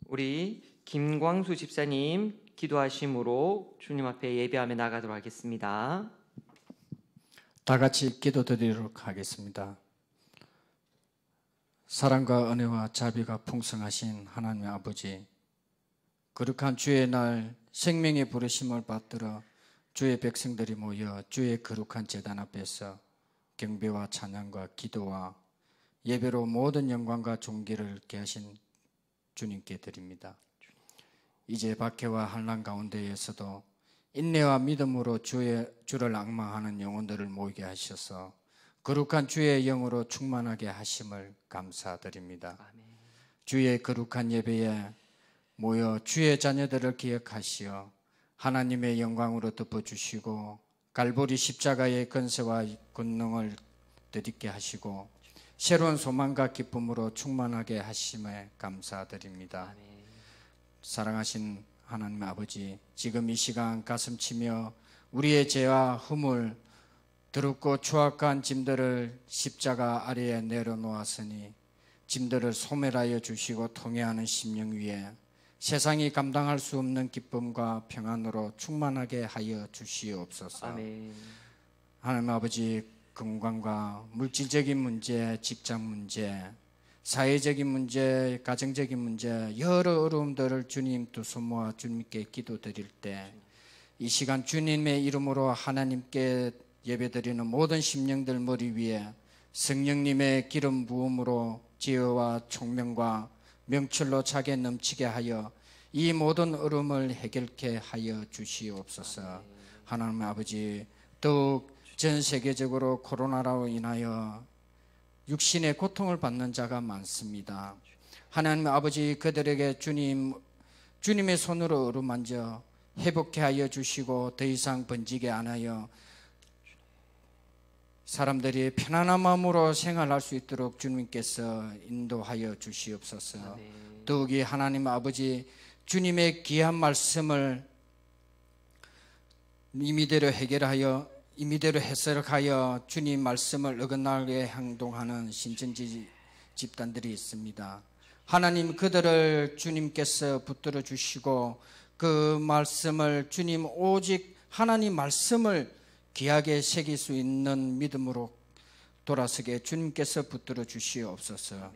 우리 김광수 집사님 기도하심으로 주님 앞에 예배하며 나가도록 하겠습니다. 다 같이 기도드리도록 하겠습니다. 사랑과 은혜와 자비가 풍성하신 하나님 아버지, 거룩한 주의 날 생명의 부르심을 받들어 주의 백성들이 모여 주의 거룩한 제단 앞에서 경배와 찬양과 기도와 예배로 모든 영광과 존귀를 얻게 하신 주님께 드립니다. 이제 박해와 환난 가운데에서도 인내와 믿음으로 주를 앙망하는 영혼들을 모이게 하셔서 거룩한 주의 영으로 충만하게 하심을 감사드립니다. 아멘. 주의 거룩한 예배에 모여 주의 자녀들을 기억하시어 하나님의 영광으로 덮어주시고 갈보리 십자가의 권세와 권능을 드리게 하시고 새로운 소망과 기쁨으로 충만하게 하심에 감사드립니다. 아멘. 사랑하신 하나님 아버지, 지금 이 시간 가슴치며 우리의 죄와 허물, 더럽고 추악한 짐들을 십자가 아래에 내려놓았으니 짐들을 소멸하여 주시고 통회하는 심령 위에 세상이 감당할 수 없는 기쁨과 평안으로 충만하게 하여 주시옵소서. 아멘. 하나님 아버지, 건강과 물질적인 문제, 직장 문제, 사회적인 문제, 가정적인 문제, 여러 어려움들을 주님 두 손 모아 주님께 기도드릴 때 이 시간 주님의 이름으로 하나님께 예배드리는 모든 심령들 머리 위에 성령님의 기름 부음으로 지혜와 총명과 명철로 차게 넘치게 하여 이 모든 어려움을 해결케 하여 주시옵소서. 하나님 아버지, 더욱 전 세계적으로 코로나로 인하여 육신의 고통을 받는 자가 많습니다. 하나님 아버지, 그들에게 주님의 손으로 어루만져 회복케 하여 주시고 더 이상 번지게 안 하여 사람들이 편안한 마음으로 생활할 수 있도록 주님께서 인도하여 주시옵소서. 아멘. 더욱이 하나님 아버지, 주님의 귀한 말씀을 임의대로 임의대로 해석하여 주님 말씀을 어긋나게 행동하는 신천지 집단들이 있습니다. 하나님, 그들을 주님께서 붙들어 주시고 그 말씀을 주님 오직 하나님 말씀을 귀하게 새길 수 있는 믿음으로 돌아서게 주님께서 붙들어 주시옵소서.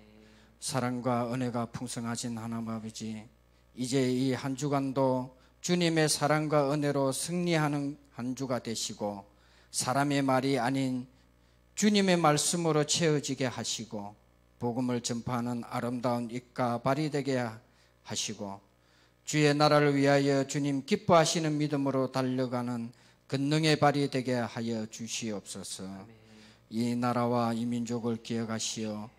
사랑과 은혜가 풍성하신 하나님 아버지, 이제 이 한 주간도 주님의 사랑과 은혜로 승리하는 한 주가 되시고 사람의 말이 아닌 주님의 말씀으로 채워지게 하시고 복음을 전파하는 아름다운 입과 발이 되게 하시고 주의 나라를 위하여 주님 기뻐하시는 믿음으로 달려가는 권능의 발이 되게 하여 주시옵소서. 이 나라와 이 민족을 기억하시어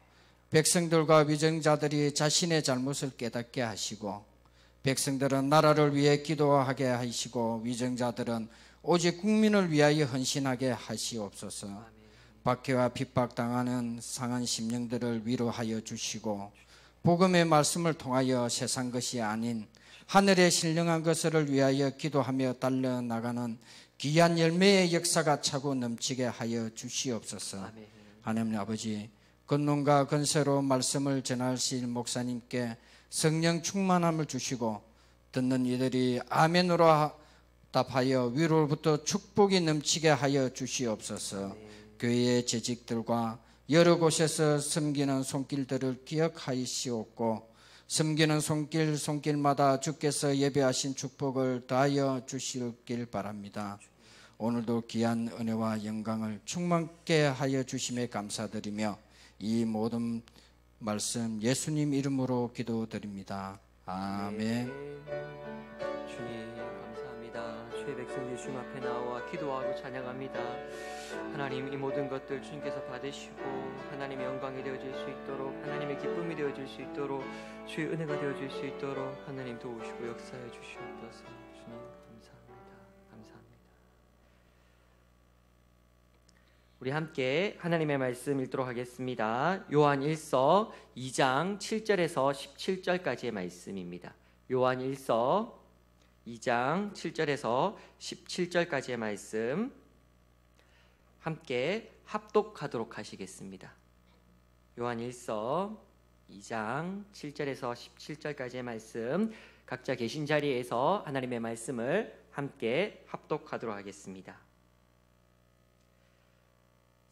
백성들과 위정자들이 자신의 잘못을 깨닫게 하시고 백성들은 나라를 위해 기도하게 하시고 위정자들은 오직 국민을 위하여 헌신하게 하시옵소서. 박해와 핍박당하는 상한 심령들을 위로하여 주시고 복음의 말씀을 통하여 세상 것이 아닌 하늘의 신령한 것을 위하여 기도하며 달려나가는 귀한 열매의 역사가 차고 넘치게 하여 주시옵소서. 아멘. 하나님 아버지, 권능과 권세로 말씀을 전하실 목사님께 성령 충만함을 주시고 듣는 이들이 아멘으로 답하여 위로부터 축복이 넘치게 하여 주시옵소서. 교회의 재직들과 여러 곳에서 섬기는 손길들을 기억하시옵고 섬기는 손길마다 주께서 예배하신 축복을 더하여 주시길 바랍니다. 오늘도 귀한 은혜와 영광을 충만케 하여 주심에 감사드리며 이 모든 말씀 예수님 이름으로 기도드립니다. 아멘. 주님 감사합니다. 주의 백성들 주님 앞에 나와 기도하고 찬양합니다. 하나님, 이 모든 것들 주님께서 받으시고 하나님의 영광이 되어질 수 있도록, 하나님의 기쁨이 되어질 수 있도록, 주의 은혜가 되어질 수 있도록 하나님 도우시고 역사해 주시옵소서. 주님 감사합니다. 감사합니다. 우리 함께 하나님의 말씀 읽도록 하겠습니다. 요한 1서 2장 7절에서 17절까지의 말씀입니다. 요한 1서 2장 7절에서 17절까지의 말씀 함께 합독하도록 하시겠습니다. 요한 1서 2장 7절에서 17절까지의 말씀, 각자 계신 자리에서 하나님의 말씀을 함께 합독하도록 하겠습니다.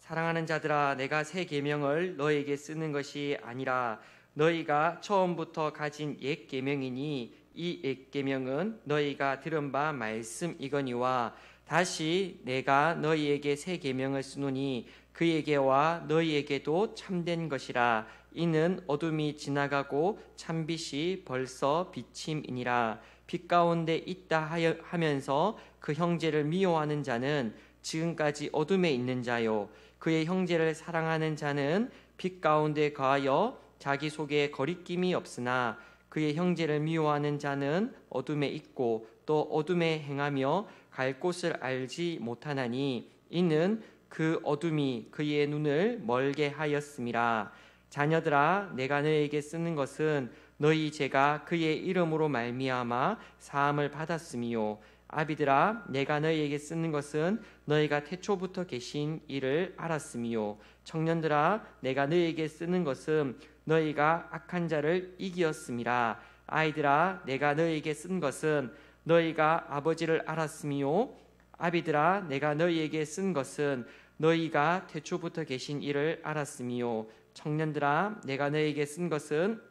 사랑하는 자들아, 내가 새 계명을 너희에게 쓰는 것이 아니라 너희가 처음부터 가진 옛 계명이니 이 옛 계명은 너희가 들은 바 말씀이거니와 다시 내가 너희에게 새 계명을 쓰노니 그에게와 너희에게도 참된 것이라. 이는 어둠이 지나가고 참빛이 벌써 비침이니라. 빛 가운데 있다 하면서 그 형제를 미워하는 자는 지금까지 어둠에 있는 자요, 그의 형제를 사랑하는 자는 빛 가운데 거하여 자기 속에 거리낌이 없으나 그의 형제를 미워하는 자는 어둠에 있고 또 어둠에 행하며 갈 곳을 알지 못하나니 이는 그 어둠이 그의 눈을 멀게 하였음이라. 자녀들아, 내가 너희에게 쓰는 것은 너희 죄가 그의 이름으로 말미암아 사함을 받았음이요, 아비들아, 내가 너희에게 쓰는 것은 너희가 태초부터 계신 이를 알았음이요, 청년들아, 내가 너희에게 쓰는 것은 너희가 악한 자를 이기었음이라. 아이들아, 내가 너희에게 쓴 것은 너희가 아버지를 알았음이요, 아비들아, 내가 너희에게 쓴 것은 너희가 태초부터 계신 이를 알았음이요, 청년들아, 내가 너희에게 쓴 것은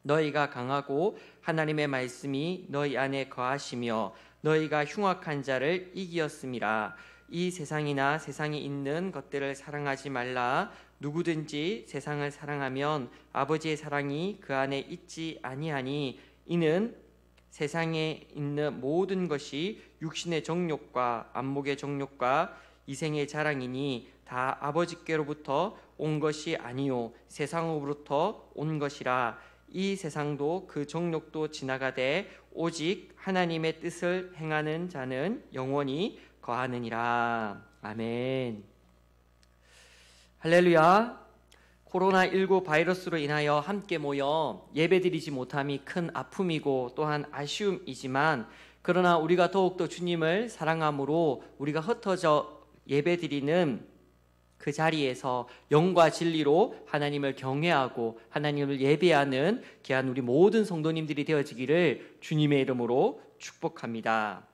너희가 강하고 하나님의 말씀이 너희 안에 거하시며 너희가 흉악한 자를 이기었음이라. 이 세상이나 세상에 있는 것들을 사랑하지 말라. 누구든지 세상을 사랑하면 아버지의 사랑이 그 안에 있지 아니하니 이는 세상에 있는 모든 것이 육신의 정욕과 안목의 정욕과 이생의 자랑이니 다 아버지께로부터 온 것이 아니요 세상으로부터 온 것이라. 이 세상도 그 정욕도 지나가되 오직 하나님의 뜻을 행하는 자는 영원히 거하느니라. 아멘. 할렐루야. 코로나19 바이러스로 인하여 함께 모여 예배드리지 못함이 큰 아픔이고 또한 아쉬움이지만, 그러나 우리가 더욱더 주님을 사랑함으로 우리가 흩어져 예배드리는 그 자리에서 영과 진리로 하나님을 경외하고 하나님을 예배하는 귀한 우리 모든 성도님들이 되어지기를 주님의 이름으로 축복합니다.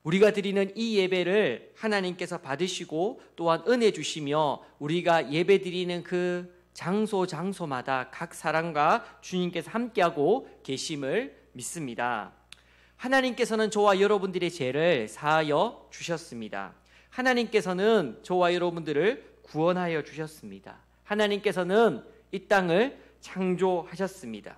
우리가 드리는 이 예배를 하나님께서 받으시고 또한 은혜 주시며 우리가 예배 드리는 그 장소마다 각 사람과 주님께서 함께하고 계심을 믿습니다. 하나님께서는 저와 여러분들의 죄를 사하여 주셨습니다. 하나님께서는 저와 여러분들을 구원하여 주셨습니다. 하나님께서는 이 땅을 창조하셨습니다.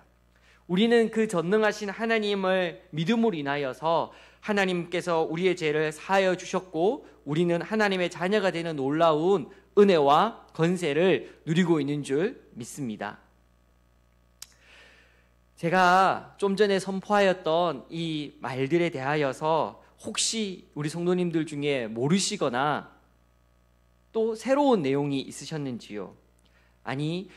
우리는 그 전능하신 하나님을 믿음으로 인하여서 하나님께서 우리의 죄를 사하여 주셨고 우리는 하나님의 자녀가 되는 놀라운 은혜와 권세를 누리고 있는 줄 믿습니다. 제가 좀 전에 선포하였던 이 말들에 대하여서 혹시 우리 성도님들 중에 모르시거나 또 새로운 내용이 있으셨는지요? 아니,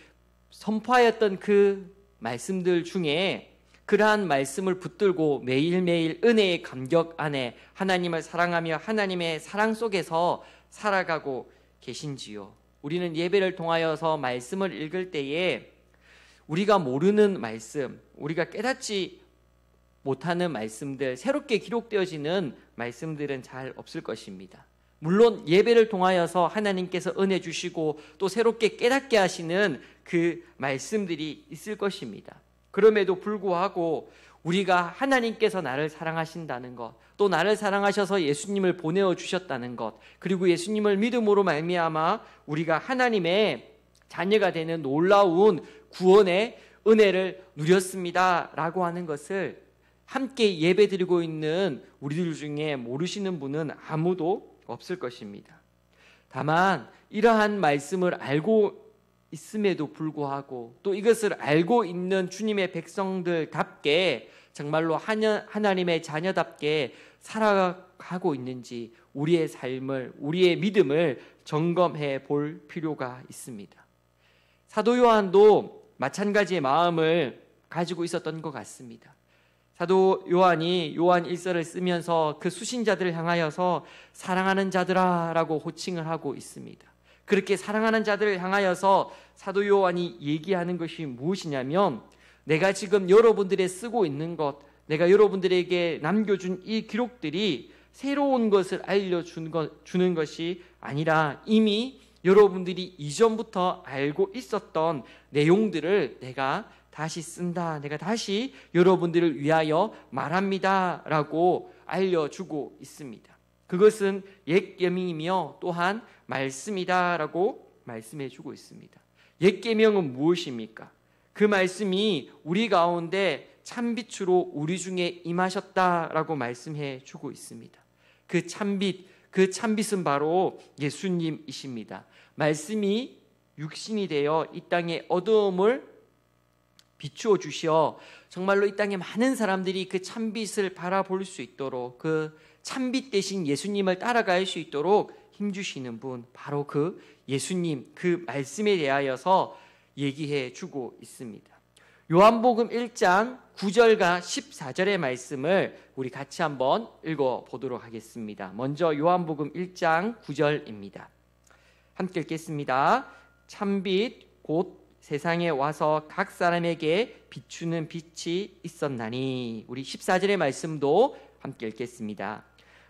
선포하였던 그 말씀들 중에 그러한 말씀을 붙들고 매일매일 은혜의 감격 안에 하나님을 사랑하며 하나님의 사랑 속에서 살아가고 계신지요? 우리는 예배를 통하여서 말씀을 읽을 때에 우리가 모르는 말씀, 우리가 깨닫지 못하는 말씀들, 새롭게 기록되어지는 말씀들은 잘 없을 것입니다. 물론 예배를 통하여서 하나님께서 은혜 주시고 또 새롭게 깨닫게 하시는 그 말씀들이 있을 것입니다. 그럼에도 불구하고 우리가 하나님께서 나를 사랑하신다는 것, 또 나를 사랑하셔서 예수님을 보내어 주셨다는 것, 그리고 예수님을 믿음으로 말미암아 우리가 하나님의 자녀가 되는 놀라운 구원의 은혜를 누렸습니다 라고 하는 것을 함께 예배드리고 있는 우리들 중에 모르시는 분은 아무도 없을 것입니다. 다만 이러한 말씀을 알고 있음에도 불구하고 또 이것을 알고 있는 주님의 백성들답게 정말로 하나님의 자녀답게 살아가고 있는지 우리의 삶을, 우리의 믿음을 점검해 볼 필요가 있습니다. 사도 요한도 마찬가지의 마음을 가지고 있었던 것 같습니다. 사도 요한이 요한 1서를 쓰면서 그 수신자들을 향하여서 사랑하는 자들아 라고 호칭을 하고 있습니다. 그렇게 사랑하는 자들을 향하여서 사도 요한이 얘기하는 것이 무엇이냐면, 내가 지금 여러분들의 쓰고 있는 것, 내가 여러분들에게 남겨준 이 기록들이 새로운 것을 알려주는 것이 아니라 이미 여러분들이 이전부터 알고 있었던 내용들을 내가 다시 쓴다, 내가 다시 여러분들을 위하여 말합니다 라고 알려주고 있습니다. 그것은 옛 계명이며 또한 말씀이다 라고 말씀해주고 있습니다. 옛 계명은 무엇입니까? 그 말씀이 우리 가운데 참빛으로 우리 중에 임하셨다라고 말씀해 주고 있습니다. 그 참빛은 바로 예수님이십니다. 말씀이 육신이 되어 이 땅의 어두움을 비추어 주시어 정말로 이 땅에 많은 사람들이 그 참빛을 바라볼 수 있도록, 그 참빛 대신 예수님을 따라갈 수 있도록 힘주시는 분, 바로 그 예수님, 그 말씀에 대하여서 얘기해 주고 있습니다. 요한복음 1장 9절과 14절의 말씀을 우리 같이 한번 읽어보도록 하겠습니다. 먼저 요한복음 1장 9절입니다. 함께 읽겠습니다. 참빛 곧 세상에 와서 각 사람에게 비추는 빛이 있었나니. 우리 14절의 말씀도 함께 읽겠습니다.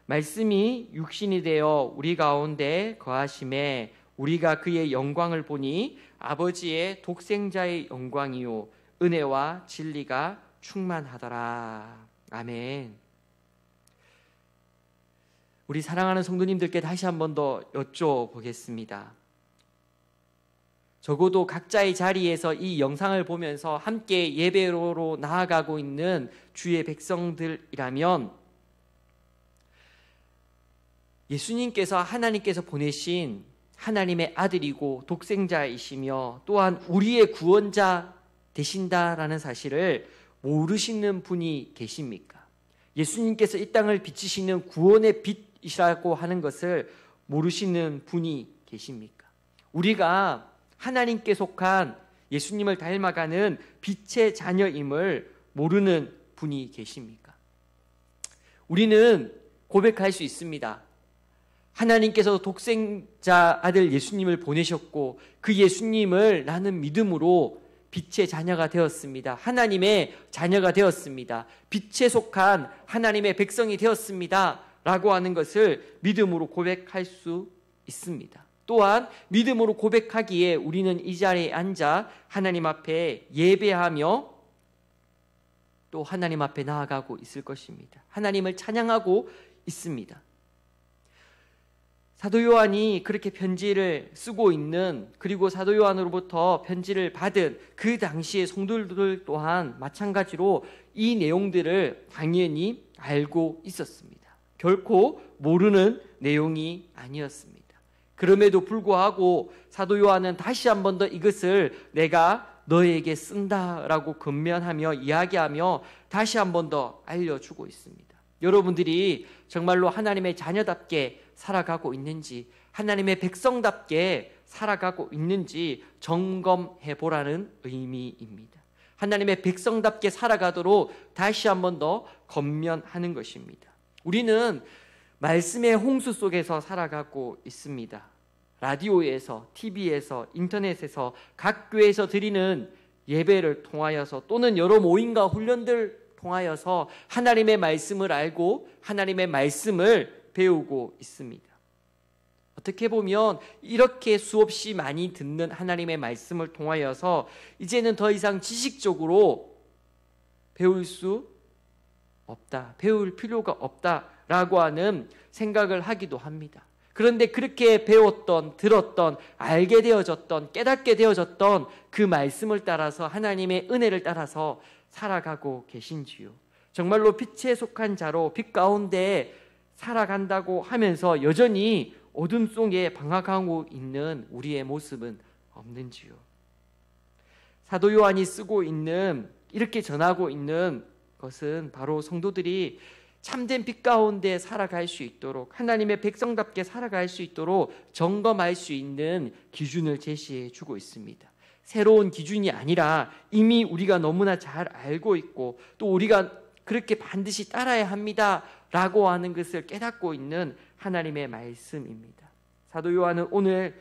말씀이 육신이 되어 우리 가운데 거하심에 우리가 그의 영광을 보니 아버지의 독생자의 영광이요 은혜와 진리가 충만하더라. 아멘. 우리 사랑하는 성도님들께 다시 한 번 더 여쭤보겠습니다. 적어도 각자의 자리에서 이 영상을 보면서 함께 예배로 나아가고 있는 주의 백성들이라면, 예수님께서 하나님께서 보내신 하나님의 아들이고 독생자이시며 또한 우리의 구원자 되신다라는 사실을 모르시는 분이 계십니까? 예수님께서 이 땅을 비치시는 구원의 빛이라고 하는 것을 모르시는 분이 계십니까? 우리가 하나님께 속한 예수님을 닮아가는 빛의 자녀임을 모르는 분이 계십니까? 우리는 고백할 수 있습니다. 하나님께서 독생자 아들 예수님을 보내셨고 그 예수님을 나는 믿음으로 빛의 자녀가 되었습니다. 하나님의 자녀가 되었습니다. 빛에 속한 하나님의 백성이 되었습니다. 라고 하는 것을 믿음으로 고백할 수 있습니다. 또한 믿음으로 고백하기에 우리는 이 자리에 앉아 하나님 앞에 예배하며 또 하나님 앞에 나아가고 있을 것입니다. 하나님을 찬양하고 있습니다. 사도 요한이 그렇게 편지를 쓰고 있는, 그리고 사도 요한으로부터 편지를 받은 그 당시의 성도들 또한 마찬가지로 이 내용들을 당연히 알고 있었습니다. 결코 모르는 내용이 아니었습니다. 그럼에도 불구하고 사도 요한은 다시 한 번 더 이것을 내가 너에게 쓴다라고 권면하며 이야기하며 다시 한 번 더 알려주고 있습니다. 여러분들이 정말로 하나님의 자녀답게 살아가고 있는지, 하나님의 백성답게 살아가고 있는지 점검해 보라는 의미입니다. 하나님의 백성답게 살아가도록 다시 한 번 더 권면하는 것입니다. 우리는 말씀의 홍수 속에서 살아가고 있습니다. 라디오에서, TV에서, 인터넷에서, 각 교회에서 드리는 예배를 통하여서 또는 여러 모임과 훈련들 통하여서 하나님의 말씀을 알고 하나님의 말씀을 배우고 있습니다. 어떻게 보면 이렇게 수없이 많이 듣는 하나님의 말씀을 통하여서 이제는 더 이상 지식적으로 배울 수 없다, 배울 필요가 없다라고 하는 생각을 하기도 합니다. 그런데 그렇게 배웠던, 들었던, 알게 되어졌던, 깨닫게 되어졌던 그 말씀을 따라서 하나님의 은혜를 따라서 살아가고 계신지요? 정말로 빛에 속한 자로 빛 가운데 살아간다고 하면서 여전히 어둠 속에 방황하고 있는 우리의 모습은 없는지요? 사도 요한이 쓰고 있는, 이렇게 전하고 있는 것은 바로 성도들이 참된 빛 가운데 살아갈 수 있도록, 하나님의 백성답게 살아갈 수 있도록 점검할 수 있는 기준을 제시해 주고 있습니다. 새로운 기준이 아니라 이미 우리가 너무나 잘 알고 있고 또 우리가 그렇게 반드시 따라야 합니다 라고 하는 것을 깨닫고 있는 하나님의 말씀입니다. 사도 요한은 오늘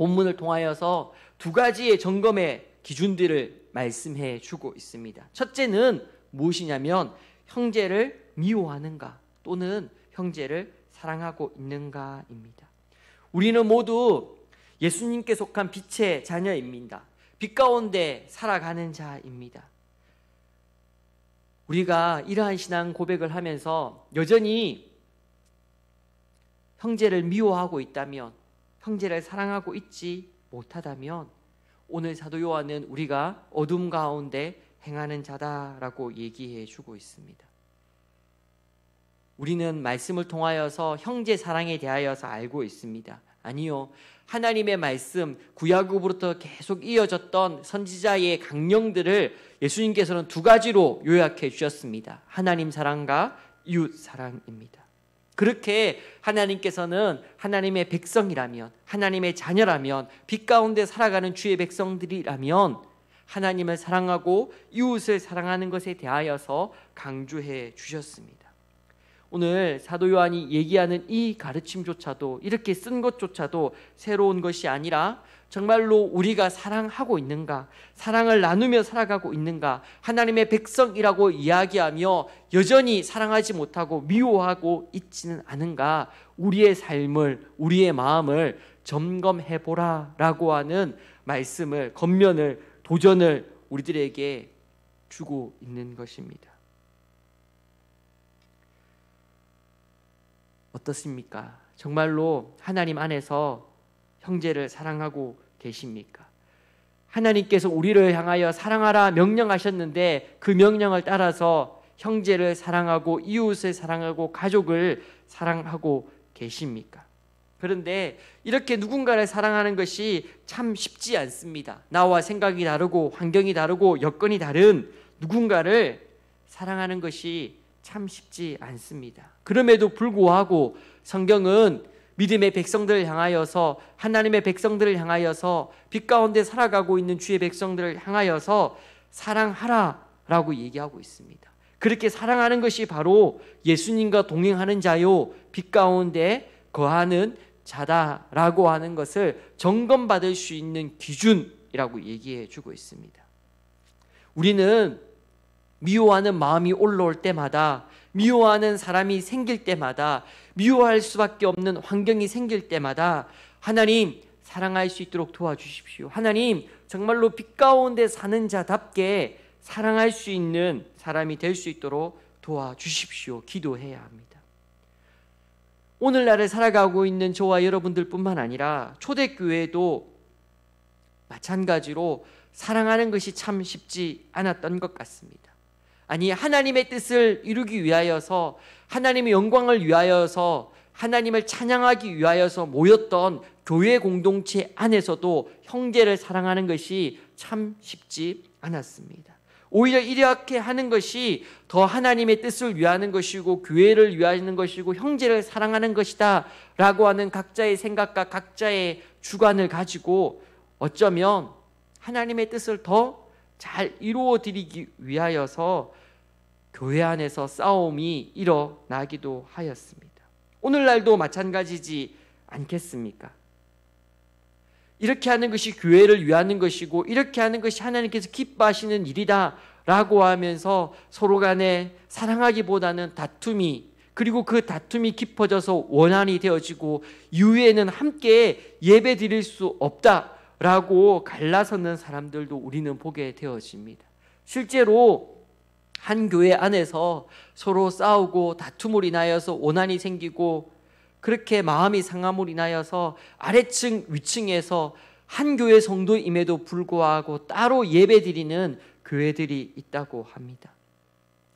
본문을 통하여서 두 가지의 점검의 기준들을 말씀해 주고 있습니다. 첫째는 무엇이냐면 형제를 미워하는가 또는 형제를 사랑하고 있는가입니다. 우리는 모두 예수님께 속한 빛의 자녀입니다. 빛 가운데 살아가는 자입니다. 우리가 이러한 신앙 고백을 하면서 여전히 형제를 미워하고 있다면, 형제를 사랑하고 있지 못하다면 오늘 사도 요한은 우리가 어둠 가운데 행하는 자다라고 얘기해 주고 있습니다. 우리는 말씀을 통하여서 형제 사랑에 대하여서 알고 있습니다. 아니요, 하나님의 말씀, 구약으로부터 계속 이어졌던 선지자의 강령들을 예수님께서는 두 가지로 요약해 주셨습니다. 하나님 사랑과 이웃 사랑입니다. 그렇게 하나님께서는 하나님의 백성이라면, 하나님의 자녀라면, 빛 가운데 살아가는 주의 백성들이라면 하나님을 사랑하고 이웃을 사랑하는 것에 대하여서 강조해 주셨습니다. 오늘 사도 요한이 얘기하는 이 가르침조차도, 이렇게 쓴 것조차도 새로운 것이 아니라 정말로 우리가 사랑하고 있는가, 사랑을 나누며 살아가고 있는가, 하나님의 백성이라고 이야기하며 여전히 사랑하지 못하고 미워하고 있지는 않은가, 우리의 삶을, 우리의 마음을 점검해보라 라고 하는 말씀을, 권면을, 도전을 우리들에게 주고 있는 것입니다. 어떻습니까? 정말로 하나님 안에서 형제를 사랑하고 계십니까? 하나님께서 우리를 향하여 사랑하라 명령하셨는데 그 명령을 따라서 형제를 사랑하고 이웃을 사랑하고 가족을 사랑하고 계십니까? 그런데 이렇게 누군가를 사랑하는 것이 참 쉽지 않습니다. 나와 생각이 다르고 환경이 다르고 여건이 다른 누군가를 사랑하는 것이 참 쉽지 않습니다. 그럼에도 불구하고 성경은 믿음의 백성들을 향하여서, 하나님의 백성들을 향하여서, 빛 가운데 살아가고 있는 주의 백성들을 향하여서 사랑하라 라고 얘기하고 있습니다. 그렇게 사랑하는 것이 바로 예수님과 동행하는 자요, 빛 가운데 거하는 자다라고 하는 것을 점검받을 수 있는 기준이라고 얘기해 주고 있습니다. 우리는 미워하는 마음이 올라올 때마다, 미워하는 사람이 생길 때마다, 미워할 수밖에 없는 환경이 생길 때마다 하나님 사랑할 수 있도록 도와주십시오. 하나님 정말로 빛 가운데 사는 자답게 사랑할 수 있는 사람이 될 수 있도록 도와주십시오. 기도해야 합니다. 오늘날을 살아가고 있는 저와 여러분들뿐만 아니라 초대교회도 마찬가지로 사랑하는 것이 참 쉽지 않았던 것 같습니다. 아니, 하나님의 뜻을 이루기 위하여서, 하나님의 영광을 위하여서, 하나님을 찬양하기 위하여서 모였던 교회 공동체 안에서도 형제를 사랑하는 것이 참 쉽지 않았습니다. 오히려 이렇게 하는 것이 더 하나님의 뜻을 위하는 것이고 교회를 위하는 것이고 형제를 사랑하는 것이다 라고 하는 각자의 생각과 각자의 주관을 가지고 어쩌면 하나님의 뜻을 더 잘 이루어드리기 위하여서 교회 안에서 싸움이 일어나기도 하였습니다. 오늘날도 마찬가지지 않겠습니까? 이렇게 하는 것이 교회를 위하는 것이고 이렇게 하는 것이 하나님께서 기뻐하시는 일이다 라고 하면서 서로 간에 사랑하기보다는 다툼이, 그리고 그 다툼이 깊어져서 원한이 되어지고 이후에는 함께 예배 드릴 수 없다 라고 갈라서는 사람들도 우리는 보게 되어집니다. 실제로 한 교회 안에서 서로 싸우고 다툼으로 인하여서 원한이 생기고 그렇게 마음이 상함으로 인하여서 아래층 위층에서 한 교회 성도임에도 불구하고 따로 예배드리는 교회들이 있다고 합니다.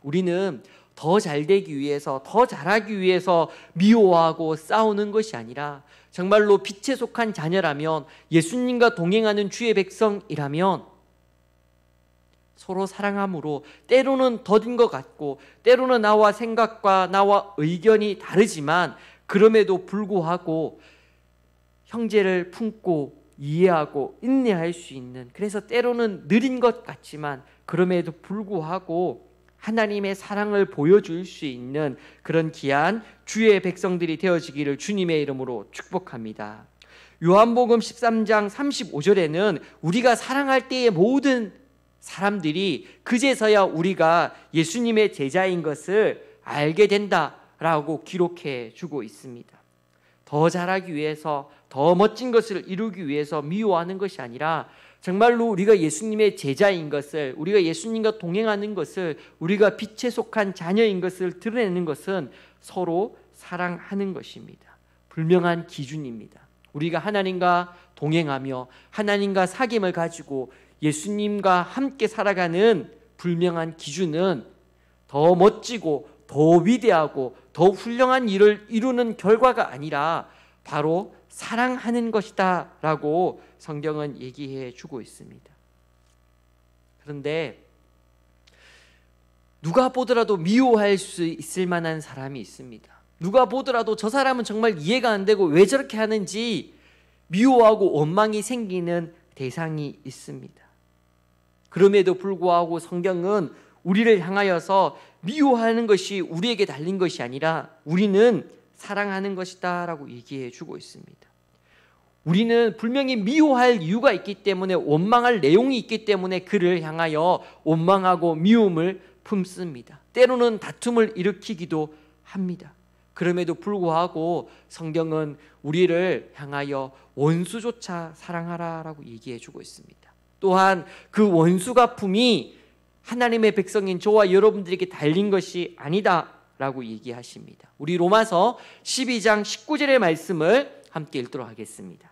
우리는 더 잘되기 위해서, 더 잘하기 위해서 미워하고 싸우는 것이 아니라 정말로 빛에 속한 자녀라면, 예수님과 동행하는 주의 백성이라면 서로 사랑함으로, 때로는 더딘 것 같고 때로는 나와 생각과 나와 의견이 다르지만 그럼에도 불구하고 형제를 품고 이해하고 인내할 수 있는, 그래서 때로는 느린 것 같지만 그럼에도 불구하고 하나님의 사랑을 보여줄 수 있는 그런 귀한 주의 백성들이 되어지기를 주님의 이름으로 축복합니다. 요한복음 13장 35절에는 우리가 사랑할 때의 모든 사람들이 그제서야 우리가 예수님의 제자인 것을 알게 된다라고 기록해 주고 있습니다. 더 잘하기 위해서, 더 멋진 것을 이루기 위해서 미워하는 것이 아니라 정말로 우리가 예수님의 제자인 것을, 우리가 예수님과 동행하는 것을, 우리가 빛에 속한 자녀인 것을 드러내는 것은 서로 사랑하는 것입니다. 분명한 기준입니다. 우리가 하나님과 동행하며 하나님과 사귐을 가지고 예수님과 함께 살아가는 분명한 기준은 더 멋지고 더 위대하고 더 훌륭한 일을 이루는 결과가 아니라 바로 사랑하는 것이다 라고 성경은 얘기해 주고 있습니다. 그런데 누가 보더라도 미워할 수 있을 만한 사람이 있습니다. 누가 보더라도 저 사람은 정말 이해가 안 되고 왜 저렇게 하는지 미워하고 원망이 생기는 대상이 있습니다. 그럼에도 불구하고 성경은 우리를 향하여서 미워하는 것이 우리에게 달린 것이 아니라 우리는 사랑하는 것이다 라고 얘기해 주고 있습니다. 우리는 분명히 미워할 이유가 있기 때문에, 원망할 내용이 있기 때문에 그를 향하여 원망하고 미움을 품습니다. 때로는 다툼을 일으키기도 합니다. 그럼에도 불구하고 성경은 우리를 향하여 원수조차 사랑하라 라고 얘기해 주고 있습니다. 또한 그 원수 갚음이 하나님의 백성인 저와 여러분들에게 달린 것이 아니다 라고 얘기하십니다. 우리 로마서 12장 19절의 말씀을 함께 읽도록 하겠습니다.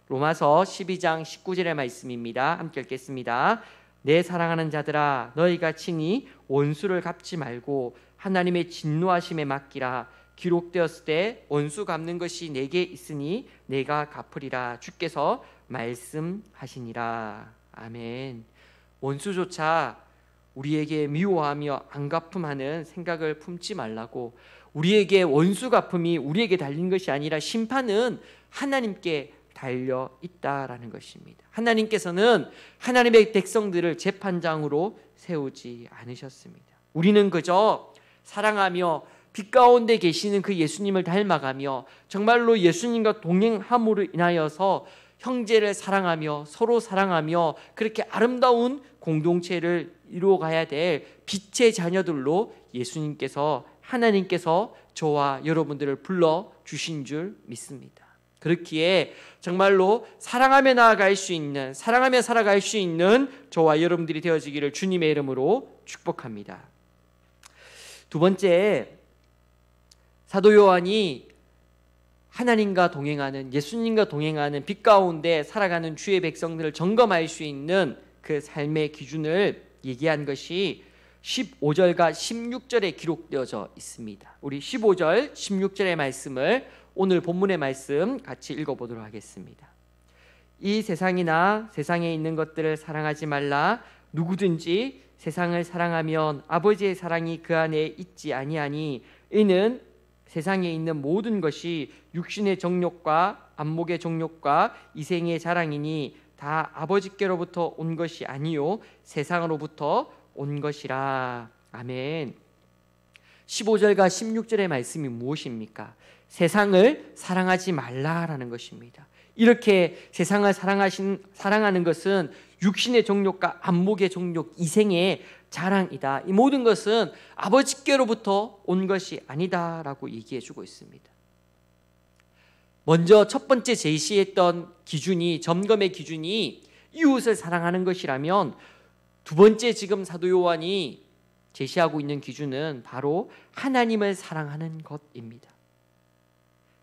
로마서 12장 19절의 말씀입니다. 함께 읽겠습니다. 내 사랑하는 자들아, 너희가 친히 원수를 갚지 말고 하나님의 진노하심에 맡기라. 기록되었을 때 원수 갚는 것이 내게 있으니 내가 갚으리라. 주께서 말씀하시니라. 아멘. 원수조차 우리에게 미워하며 안 갚음하는 생각을 품지 말라고, 우리에게 원수 갚음이 우리에게 달린 것이 아니라 심판은 하나님께 달려 있다라는 것입니다. 하나님께서는 하나님의 백성들을 재판장으로 세우지 않으셨습니다. 우리는 그저 사랑하며 빛 가운데 계시는 그 예수님을 닮아가며 정말로 예수님과 동행함으로 인하여서 형제를 사랑하며 서로 사랑하며 그렇게 아름다운 공동체를 이루어가야 될 빛의 자녀들로 예수님께서, 하나님께서 저와 여러분들을 불러주신 줄 믿습니다. 그렇기에 정말로 사랑하며 나아갈 수 있는, 사랑하며 살아갈 수 있는 저와 여러분들이 되어지기를 주님의 이름으로 축복합니다. 두 번째, 사도 요한이 하나님과 동행하는, 예수님과 동행하는 빛 가운데 살아가는 주의 백성들을 점검할 수 있는 그 삶의 기준을 얘기한 것이 15절과 16절에 기록되어져 있습니다. 우리 15절, 16절의 말씀을 오늘 본문의 말씀 같이 읽어보도록 하겠습니다. 이 세상이나 세상에 있는 것들을 사랑하지 말라. 누구든지 세상을 사랑하면 아버지의 사랑이 그 안에 있지 아니하니 이는 세상에 있는 모든 것이 육신의 정욕과 안목의 정욕과 이생의 자랑이니 다 아버지께로부터 온 것이 아니요 세상으로부터 온 것이라. 아멘. 15절과 16절의 말씀이 무엇입니까? 세상을 사랑하지 말라라는 것입니다. 이렇게 세상을 사랑하는 것은 육신의 정욕과 안목의 정욕, 이생의 자랑이다. 이 모든 것은 아버지께로부터 온 것이 아니다라고 얘기해 주고 있습니다. 먼저 첫 번째 제시했던 기준이, 점검의 기준이 이웃을 사랑하는 것이라면, 두 번째 지금 사도 요한이 제시하고 있는 기준은 바로 하나님을 사랑하는 것입니다.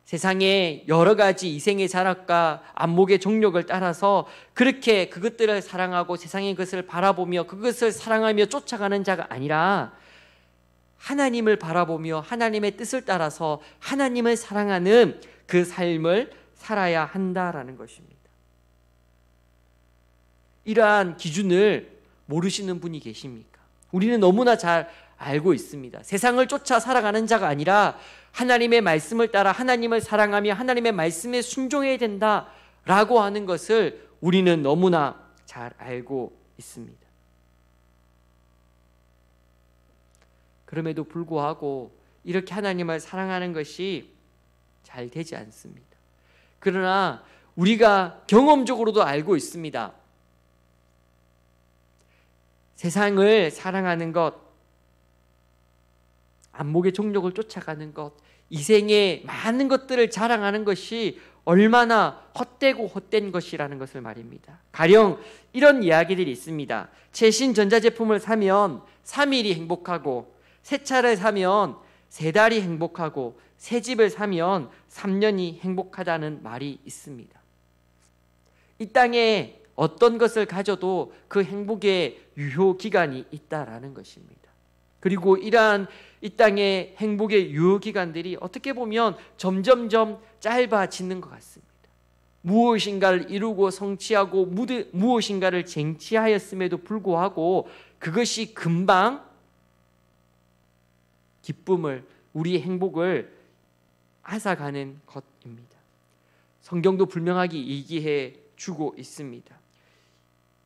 세상의 여러 가지 이생의 자랑과 안목의 정욕을 따라서 그렇게 그것들을 사랑하고 세상의 것을 바라보며 그것을 사랑하며 쫓아가는 자가 아니라 하나님을 바라보며 하나님의 뜻을 따라서 하나님을 사랑하는 그 삶을 살아야 한다라는 것입니다. 이러한 기준을 모르시는 분이 계십니까? 우리는 너무나 잘 알고 있습니다. 세상을 쫓아 살아가는 자가 아니라 하나님의 말씀을 따라 하나님을 사랑하며 하나님의 말씀에 순종해야 된다라고 하는 것을 우리는 너무나 잘 알고 있습니다. 그럼에도 불구하고 이렇게 하나님을 사랑하는 것이 잘 되지 않습니다. 그러나 우리가 경험적으로도 알고 있습니다. 세상을 사랑하는 것, 안목의 정욕을 쫓아가는 것, 이 생에 많은 것들을 자랑하는 것이 얼마나 헛되고 헛된 것이라는 것을 말입니다. 가령 이런 이야기들이 있습니다. 최신 전자제품을 사면 3일이 행복하고, 새 차를 사면 3달이 행복하고, 새 집을 사면 3년이 행복하다는 말이 있습니다. 이 땅에 어떤 것을 가져도 그 행복의 유효 기간이 있다라는 것입니다. 그리고 이러한 이 땅의 행복의 유효 기간들이 어떻게 보면 점점점 짧아지는 것 같습니다. 무엇인가를 이루고 성취하고 무엇인가를 쟁취하였음에도 불구하고 그것이 금방 기쁨을, 우리의 행복을 앗아가는 것입니다. 성경도 분명하게 얘기해 주고 있습니다.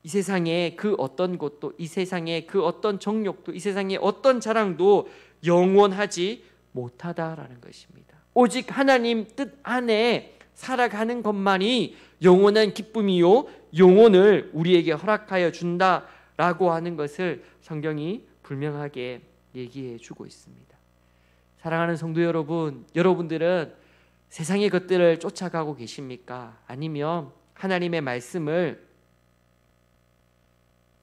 이 세상의 그 어떤 것도, 이 세상의 그 어떤 정욕도, 이 세상의 어떤 자랑도 영원하지 못하다라는 것입니다. 오직 하나님 뜻 안에 살아가는 것만이 영원한 기쁨이요, 영혼을 우리에게 허락하여 준다라고 하는 것을 성경이 분명하게 얘기해 주고 있습니다. 사랑하는 성도 여러분, 여러분들은 세상의 것들을 쫓아가고 계십니까? 아니면 하나님의 말씀을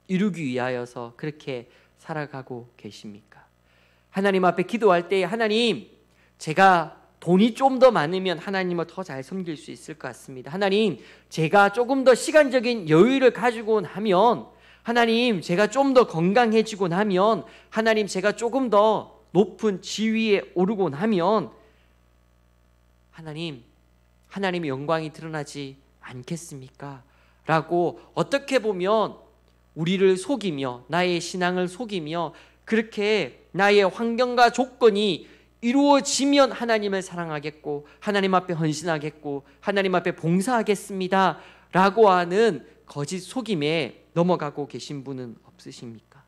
이루기 위하여서 그렇게 살아가고 계십니까? 하나님 앞에 기도할 때, 하나님, 제가 돈이 좀 더 많으면 하나님을 더 잘 섬길 수 있을 것 같습니다. 하나님, 제가 조금 더 시간적인 여유를 가지고 나면, 하나님, 제가 좀 더 건강해지고 나면, 하나님, 제가 조금 더 높은 지위에 오르고 나면 하나님, 하나님의 영광이 드러나지 않겠습니까? 라고 어떻게 보면 우리를 속이며, 나의 신앙을 속이며, 그렇게 나의 환경과 조건이 이루어지면 하나님을 사랑하겠고, 하나님 앞에 헌신하겠고, 하나님 앞에 봉사하겠습니다 라고 하는 거짓 속임에 넘어가고 계신 분은 없으십니까?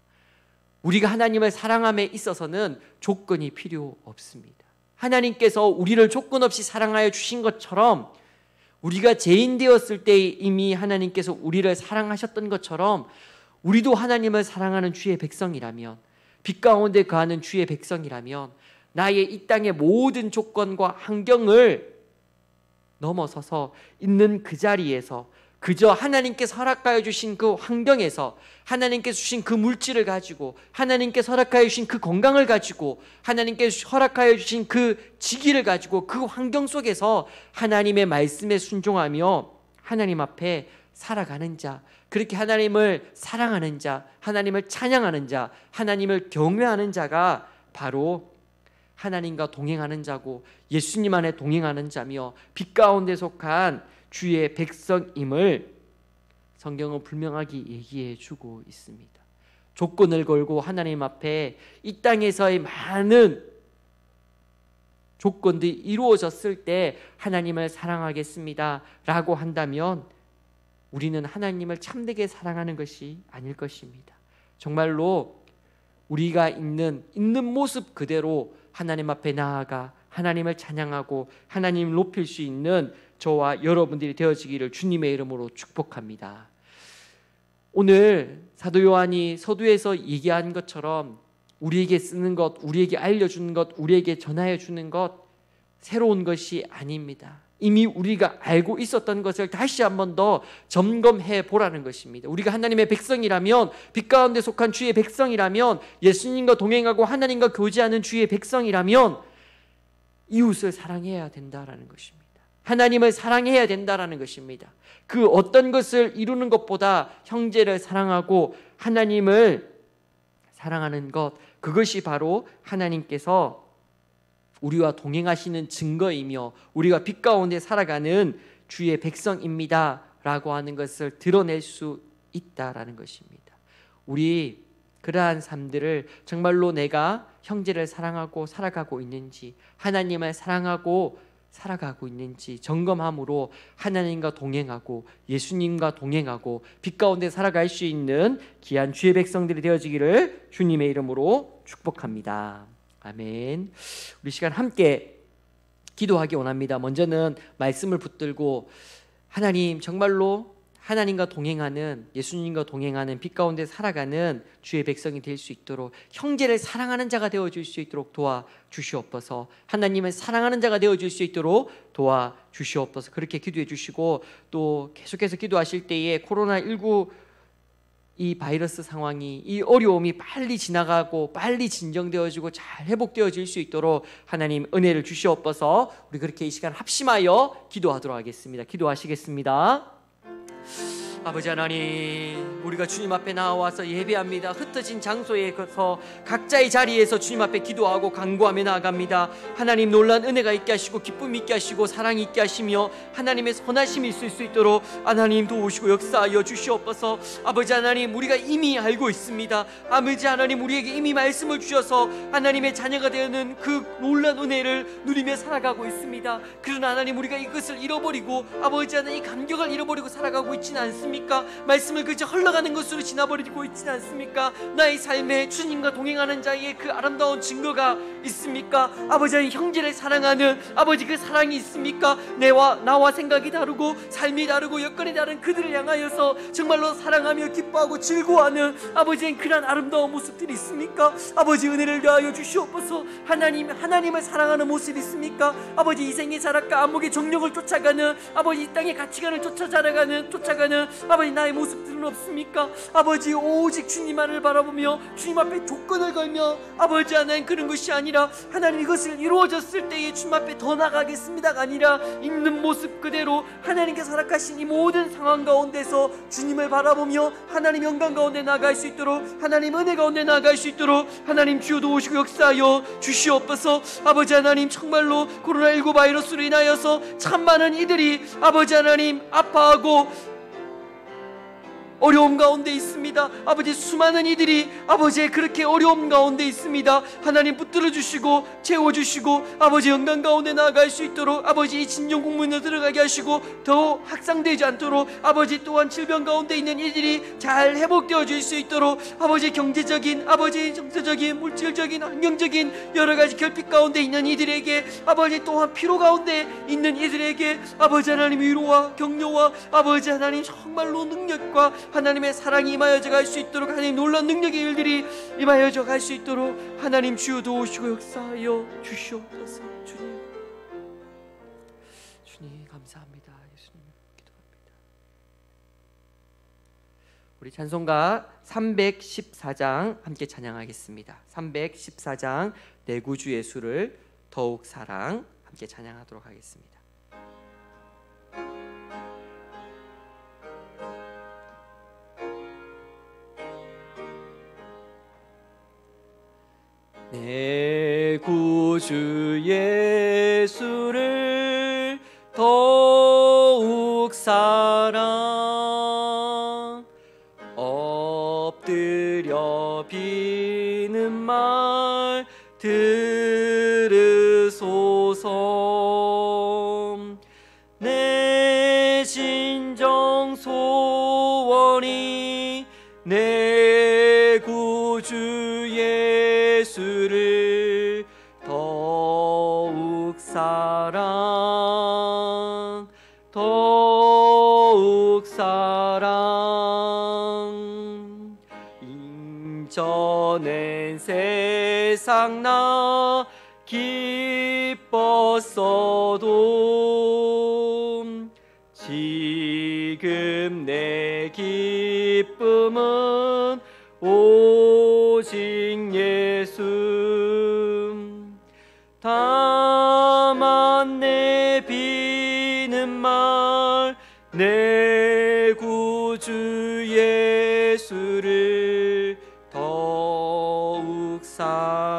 우리가 하나님을 사랑함에 있어서는 조건이 필요 없습니다. 하나님께서 우리를 조건 없이 사랑하여 주신 것처럼, 우리가 죄인 되었을 때 이미 하나님께서 우리를 사랑하셨던 것처럼 우리도 하나님을 사랑하는 주의 백성이라면, 빛 가운데 거하는 주의 백성이라면, 나의 이 땅의 모든 조건과 환경을 넘어서서 있는 그 자리에서 그저 하나님께서 허락하여 주신 그 환경에서, 하나님께서 주신 그 물질을 가지고, 하나님께서 허락하여 주신 그 건강을 가지고, 하나님께서 허락하여 주신 그 직위를 가지고, 그 환경 속에서 하나님의 말씀에 순종하며 하나님 앞에 살아가는 자, 그렇게 하나님을 사랑하는 자, 하나님을 찬양하는 자, 하나님을 경외하는 자가 바로 하나님과 동행하는 자고, 예수님 안에 동행하는 자며 빛 가운데 속한 주의 백성임을 성경은 분명하게 얘기해 주고 있습니다. 조건을 걸고 하나님 앞에 이 땅에서의 많은 조건들이 이루어졌을 때 하나님을 사랑하겠습니다 라고 한다면 우리는 하나님을 참되게 사랑하는 것이 아닐 것입니다. 정말로 우리가 있는 모습 그대로 하나님 앞에 나아가 하나님을 찬양하고 하나님을 높일 수 있는 저와 여러분들이 되어지기를 주님의 이름으로 축복합니다. 오늘 사도 요한이 서두에서 얘기한 것처럼 우리에게 쓰는 것, 우리에게 알려주는 것, 우리에게 전하여 주는 것 새로운 것이 아닙니다. 이미 우리가 알고 있었던 것을 다시 한 번 더 점검해 보라는 것입니다. 우리가 하나님의 백성이라면, 빛 가운데 속한 주의 백성이라면, 예수님과 동행하고 하나님과 교제하는 주의 백성이라면 이웃을 사랑해야 된다라는 것입니다. 하나님을 사랑해야 된다라는 것입니다. 그 어떤 것을 이루는 것보다 형제를 사랑하고 하나님을 사랑하는 것, 그것이 바로 하나님께서 우리와 동행하시는 증거이며 우리가 빛 가운데 살아가는 주의 백성입니다 라고 하는 것을 드러낼 수 있다라는 것입니다. 우리 그러한 삶들을 정말로 내가 형제를 사랑하고 살아가고 있는지, 하나님을 사랑하고 살아가고 있는지 점검함으로 하나님과 동행하고 예수님과 동행하고 빛 가운데 살아갈 수 있는 귀한 주의 백성들이 되어지기를 주님의 이름으로 축복합니다. 아멘. 우리 시간 함께 기도하기 원합니다. 먼저는 말씀을 붙들고 하나님 정말로 하나님과 동행하는, 예수님과 동행하는 빛 가운데 살아가는 주의 백성이 될 수 있도록, 형제를 사랑하는 자가 되어줄 수 있도록 도와주시옵소서. 하나님을 사랑하는 자가 되어줄 수 있도록 도와주시옵소서. 그렇게 기도해 주시고, 또 계속해서 기도하실 때에 코로나19 이 바이러스 상황이, 이 어려움이 빨리 지나가고 빨리 진정되어지고 잘 회복되어질 수 있도록 하나님 은혜를 주시옵소서. 우리 그렇게 이 시간 합심하여 기도하도록 하겠습니다. 기도하시겠습니다. 아버지 하나님, 우리가 주님 앞에 나와서 예배합니다. 흩어진 장소에서 각자의 자리에서 주님 앞에 기도하고 간구하며 나아갑니다. 하나님 놀란 은혜가 있게 하시고 기쁨이 있게 하시고 사랑이 있게 하시며 하나님의 선하심이 있을 수 있도록 하나님 도우시고 역사하여 주시옵소서. 아버지 하나님, 우리가 이미 알고 있습니다. 아버지 하나님, 우리에게 이미 말씀을 주셔서 하나님의 자녀가 되는 그 놀란 은혜를 누리며 살아가고 있습니다. 그러나 하나님, 우리가 이것을 잃어버리고 아버지 하나님 이 감격을 잃어버리고 살아가고 있지는 않습니까? 말씀을 그저 흘러가는 것으로 지나버리고 있지는 않습니까? 나의 삶에 주님과 동행하는 자의 그 아름다운 증거가 있습니까? 아버지 하나님, 형제를 사랑하는 아버지 그 사랑이 있습니까? 나와 생각이 다르고 삶이 다르고 여건이 다른 그들을 향하여서 정말로 사랑하며 기뻐하고 즐거워하는 아버지의 그런 아름다운 모습들이 있습니까? 아버지 은혜를 더하여 주시옵소서. 하나님을 사랑하는 모습이 있습니까? 아버지 이생의 자락과 안목의 정력을 쫓아가는 아버지 이 땅의 가치관을 쫓아가는 아버지 나의 모습들은 없습니까? 아버지 오직 주님만을 바라보며 주님 앞에 조건을 걸며 아버지 하나님 그런 것이 아니라 하나님 이것을 이루어졌을 때에 주님 앞에 더 나가겠습니다가 아니라 있는 모습 그대로 하나님께서 허락하신 이 모든 상황 가운데서 주님을 바라보며 하나님 영광 가운데 나아갈 수 있도록, 하나님 은혜 가운데 나아갈 수 있도록 하나님 주여 도우시고 역사하여 주시옵소서. 아버지 하나님, 정말로 코로나19 바이러스로 인하여서 참 많은 이들이 아버지 하나님 아파하고 어려움 가운데 있습니다. 아버지, 수많은 이들이 아버지의 그렇게 어려움 가운데 있습니다. 하나님 붙들어 주시고 채워주시고 아버지 영광 가운데 나아갈 수 있도록 아버지 이 진정 국문에 들어가게 하시고 더 확산되지 않도록 아버지 또한 질병 가운데 있는 이들이 잘 회복되어질 수 있도록 아버지 경제적인 아버지 정서적인 물질적인 환경적인 여러 가지 결핍 가운데 있는 이들에게 아버지 또한 피로 가운데 있는 이들에게 아버지 하나님 위로와 격려와 아버지 하나님 정말로 능력과 하나님의 사랑이 임하여져 갈 수 있도록 하나님 놀라운 능력의 일들이 임하여져 갈 수 있도록 하나님 주여 도우시고 역사하여 주시옵소서. 주님 감사합니다. 예수님 기도합니다. 우리 찬송가 314장 함께 찬양하겠습니다. 314장 내 구주 예수를 더욱 사랑 함께 찬양하도록 하겠습니다. 내 구주 예수를 더욱 사랑 엎드려 비는 말 들으소서. 내 진정 소원이 내 구주 예수를 더욱 사랑 인전엔 세상 나 기뻤어도 지금 내 기쁨은 오직 예수. 다만 내 비는 말 내 구주 예수를 더욱 사랑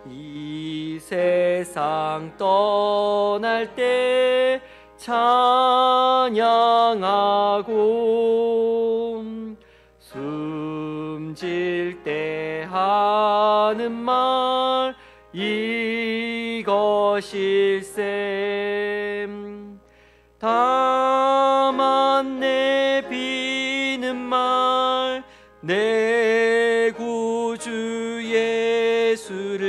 이 세상 떠날 때 찬양하고 숨질 때 하는 말 이것일셈. 다만 내 비는 말 내 구주 예수를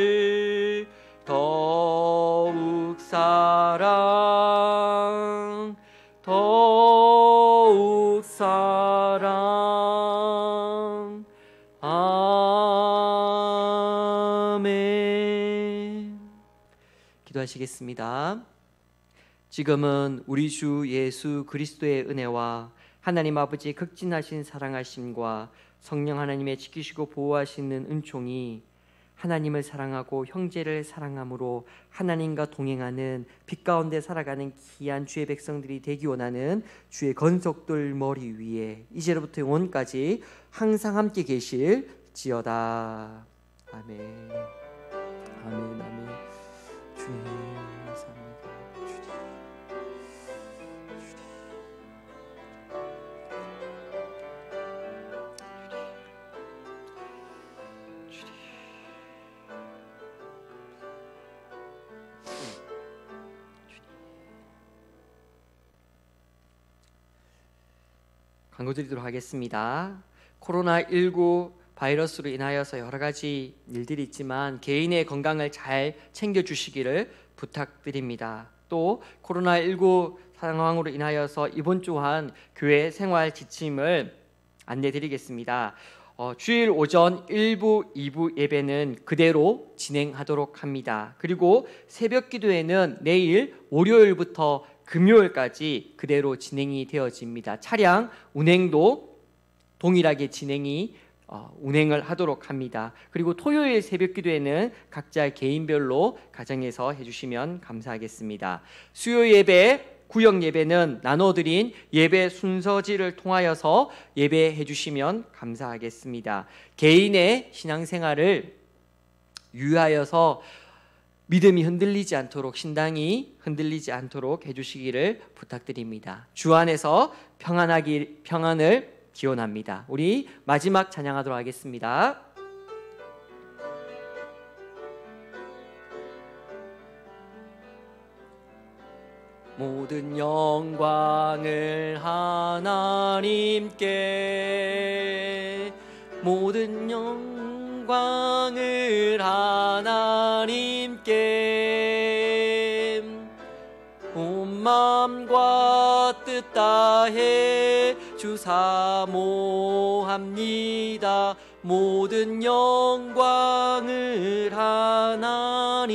더욱 사랑. 아멘. 기도하시겠습니다. 지금은 우리 주 예수 그리스도의 은혜와 하나님 아버지의 극진하신 사랑하심과 성령 하나님의 지키시고 보호하시는 은총이 하나님을 사랑하고 형제를 사랑함으로 하나님과 동행하는 빛 가운데 살아가는 귀한 주의 백성들이 되기 원하는 주의 건속들 머리 위에 이제로부터 영원까지 항상 함께 계실지어다. 아멘. 아멘. 아멘. 주님 감사합니다. 광고 드리도록 하겠습니다. 코로나19 바이러스로 인하여서 여러 가지 일들이 있지만 개인의 건강을 잘 챙겨주시기를 부탁드립니다. 또 코로나19 상황으로 인하여서 이번 주한 교회 생활 지침을 안내드리겠습니다. 주일 오전 1부, 2부 예배는 그대로 진행하도록 합니다. 그리고 새벽 기도회는 내일 월요일부터 금요일까지 그대로 진행이 되어집니다. 차량 운행도 동일하게 운행을 하도록 합니다. 그리고 토요일 새벽 기도회는 각자 개인별로 가정에서 해주시면 감사하겠습니다. 수요 예배, 구역 예배는 나눠드린 예배 순서지를 통하여서 예배해 주시면 감사하겠습니다. 개인의 신앙생활을 유의하여서 믿음이 흔들리지 않도록, 신당이 흔들리지 않도록 해주시기를 부탁드립니다. 주 안에서 평안을 기원합니다. 우리 마지막 찬양하도록 하겠습니다. 모든 영광을 하나님께, 모든 영광을 하나님께, 온 마음과 뜻 다해 주 사모합니다. 모든 영광을 하나님께.